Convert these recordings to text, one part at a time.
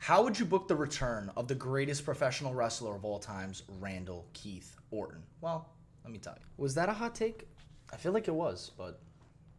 How would you book the return of the greatest professional wrestler of all times, Randall Keith Orton? Well, let me tell you. Was that a hot take? I feel like it was, but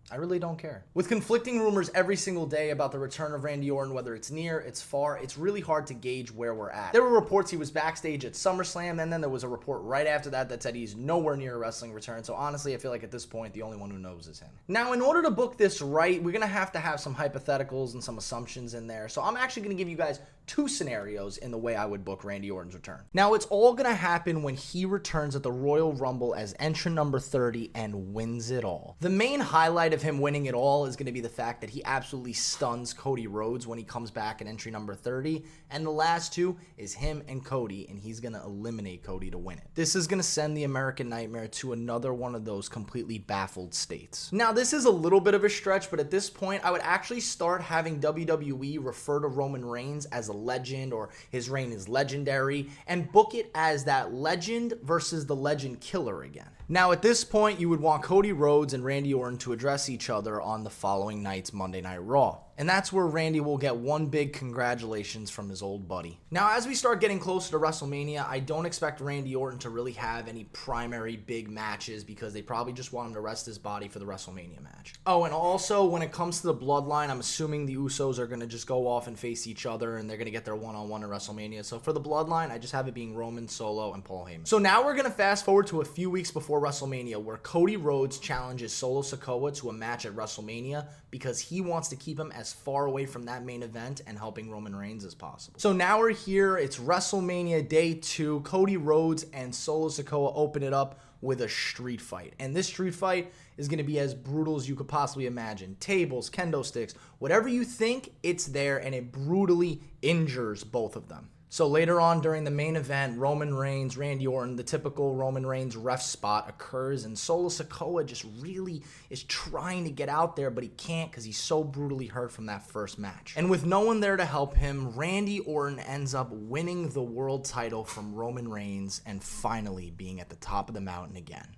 I really don't care. With conflicting rumors every single day about the return of Randy Orton, whether it's near, it's far, it's really hard to gauge where we're at. There were reports he was backstage at SummerSlam, and then there was a report right after that said he's nowhere near a wrestling return. So honestly, I feel like at this point, the only one who knows is him. Now, in order to book this right, we're gonna have to have some hypotheticals and some assumptions in there. So I'm actually gonna give you guys two scenarios in the way I would book Randy Orton's return. Now, it's all gonna happen when he returns at the Royal Rumble as entrant number 30 and wins it all. The main highlight of him winning it all is going to be the fact that he absolutely stuns Cody Rhodes when he comes back at entry number 30, and the last two is him and Cody, and he's going to eliminate Cody to win it. This is going to send the American Nightmare to another one of those completely baffled states. Now, this is a little bit of a stretch, but at this point, I would actually start having WWE refer to Roman Reigns as a legend, or his reign is legendary, and book it as that legend versus the legend killer again. Now, at this point, you would want Cody Rhodes and Randy Orton to address each other on the following night's Monday Night Raw. And that's where Randy will get one big congratulations from his old buddy. Now, as we start getting closer to WrestleMania, I don't expect Randy Orton to really have any primary big matches because they probably just want him to rest his body for the WrestleMania match. Oh, and also, when it comes to the bloodline, I'm assuming the Usos are going to just go off and face each other, and they're going to get their one-on-one at WrestleMania. So for the bloodline, I just have it being Roman, Solo, and Paul Heyman. So now we're going to fast forward to a few weeks before WrestleMania, where Cody Rhodes challenges Solo Sikoa to a match at WrestleMania because he wants to keep him as far away from that main event and helping Roman Reigns as possible. So now we're here. It's WrestleMania Day 2. Cody Rhodes and Solo Sikoa open it up with a street fight. And this street fight is going to be as brutal as you could possibly imagine. Tables, kendo sticks, whatever you think, it's there, and it brutally injures both of them. So later on during the main event, Roman Reigns, Randy Orton, the typical Roman Reigns ref spot occurs, and Solo Sikoa just really is trying to get out there, but he can't because he's so brutally hurt from that first match. And with no one there to help him, Randy Orton ends up winning the world title from Roman Reigns and finally being at the top of the mountain again.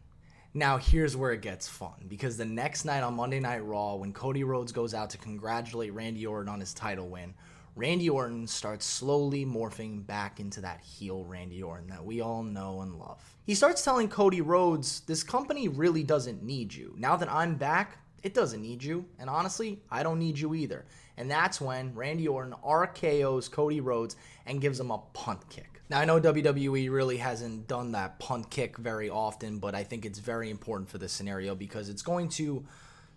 Now, here's where it gets fun, because the next night on Monday Night Raw, when Cody Rhodes goes out to congratulate Randy Orton on his title win, Randy Orton starts slowly morphing back into that heel Randy Orton that we all know and love. He starts telling Cody Rhodes, this company really doesn't need you. Now that I'm back, it doesn't need you. And honestly, I don't need you either. And that's when Randy Orton RKO's Cody Rhodes and gives him a punt kick. Now, I know WWE really hasn't done that punt kick very often, but I think it's very important for this scenario because it's going to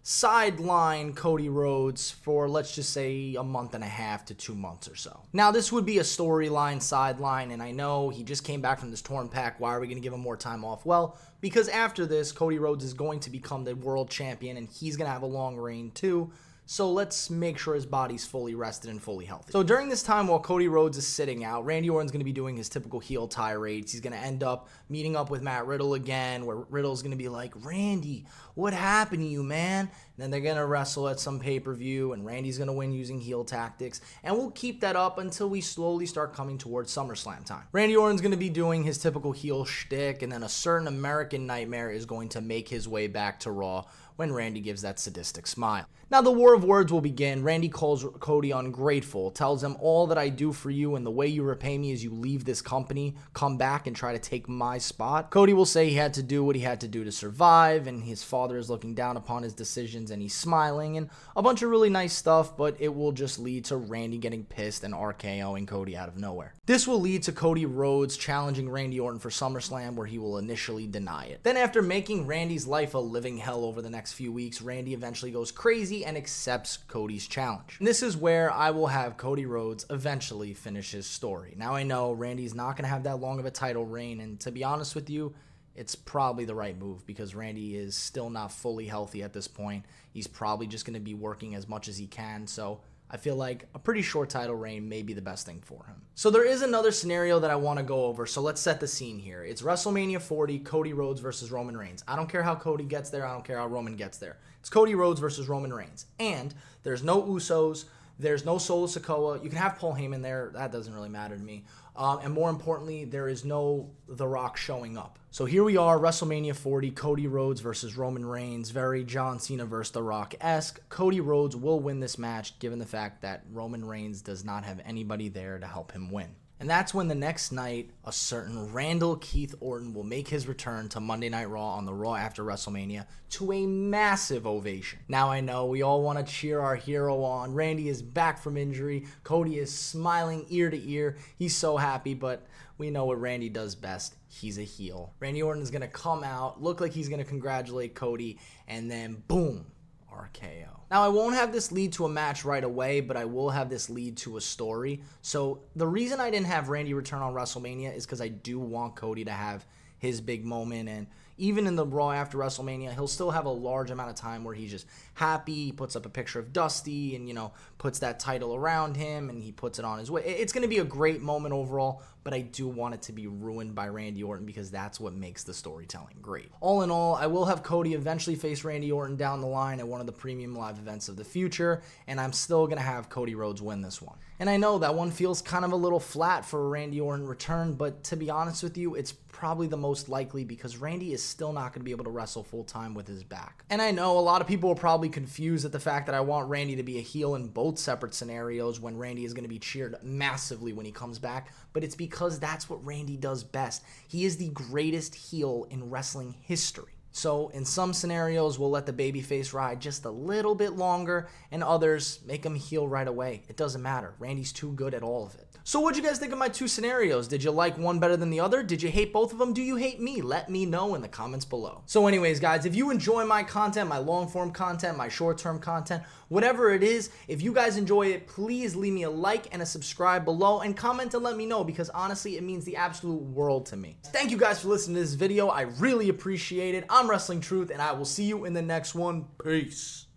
sideline Cody Rhodes for, let's just say, a month and a half to 2 months or so. Now, this would be a storyline sideline, and I know he just came back from this torn pack. Why are we going to give him more time off? Well, because after this, Cody Rhodes is going to become the world champion, and he's going to have a long reign too. So let's make sure his body's fully rested and fully healthy. So during this time while Cody Rhodes is sitting out, Randy Orton's going to be doing his typical heel tirades. He's going to end up meeting up with Matt Riddle again, where Riddle's going to be like, Randy, what happened to you, man? And then they're going to wrestle at some pay-per-view, and Randy's going to win using heel tactics. And we'll keep that up until we slowly start coming towards SummerSlam time. Randy Orton's going to be doing his typical heel shtick, and then a certain American Nightmare is going to make his way back to Raw when Randy gives that sadistic smile. Now, the war of words will begin. Randy calls Cody ungrateful, tells him, all that I do for you and the way you repay me is you leave this company, come back and try to take my spot. Cody will say he had to do what he had to do to survive, and his father is looking down upon his decisions, and he's smiling, and a bunch of really nice stuff, but it will just lead to Randy getting pissed and RKOing Cody out of nowhere. This will lead to Cody Rhodes challenging Randy Orton for SummerSlam, where he will initially deny it. Then, after making Randy's life a living hell over the next few weeks, Randy eventually goes crazy and accepts Cody's challenge. And this is where I will have Cody Rhodes eventually finish his story. Now, I know Randy's not going to have that long of a title reign, and to be honest with you, it's probably the right move because Randy is still not fully healthy at this point. He's probably just going to be working as much as he can, so I feel like a pretty short title reign may be the best thing for him. So there is another scenario that I want to go over, so let's set the scene here. It's WrestleMania 40, Cody Rhodes versus Roman Reigns. I don't care how Cody gets there, I don't care how Roman gets there. It's Cody Rhodes versus Roman Reigns. And there's no Usos, There's no Solo Sikoa. You can have Paul Heyman there. That doesn't really matter to me. And more importantly, there is no The Rock showing up. So here we are, WrestleMania 40, Cody Rhodes versus Roman Reigns. Very John Cena versus The Rock-esque. Cody Rhodes will win this match given the fact that Roman Reigns does not have anybody there to help him win. And that's when the next night, a certain Randall Keith Orton will make his return to Monday Night Raw on the Raw after WrestleMania to a massive ovation. Now I know we all want to cheer our hero on. Randy is back from injury. Cody is smiling ear to ear. He's so happy, but we know what Randy does best. He's a heel. Randy Orton is going to come out, look like he's going to congratulate Cody, and then boom, RKO. Now, I won't have this lead to a match right away, but I will have this lead to a story. So the reason I didn't have Randy return on WrestleMania is because I do want Cody to have his big moment. And even in the Raw after WrestleMania, he'll still have a large amount of time where he's just happy. He puts up a picture of Dusty and, puts that title around him and he puts it on his way. It's going to be a great moment overall, but I do want it to be ruined by Randy Orton because that's what makes the storytelling great. All in all, I will have Cody eventually face Randy Orton down the line at one of the premium live events of the future, and I'm still going to have Cody Rhodes win this one. And I know that one feels kind of a little flat for a Randy Orton return, but to be honest with you, it's probably the most likely because Randy is still not going to be able to wrestle full time with his back. And I know a lot of people are probably confused at the fact that I want Randy to be a heel in both separate scenarios when Randy is going to be cheered massively when he comes back, but it's because that's what Randy does best. He is the greatest heel in wrestling history. So in some scenarios, we'll let the babyface ride just a little bit longer, and others make him heel right away. It doesn't matter. Randy's too good at all of it. So what'd you guys think of my two scenarios? Did you like one better than the other? Did you hate both of them? Do you hate me? Let me know in the comments below. So anyways, guys, if you enjoy my content, my long-form content, my short-term content, whatever it is, if you guys enjoy it, please leave me a like and a subscribe below and comment and let me know because honestly, it means the absolute world to me. Thank you guys for listening to this video. I really appreciate it. I'm Wrestling Truth and I will see you in the next one. Peace.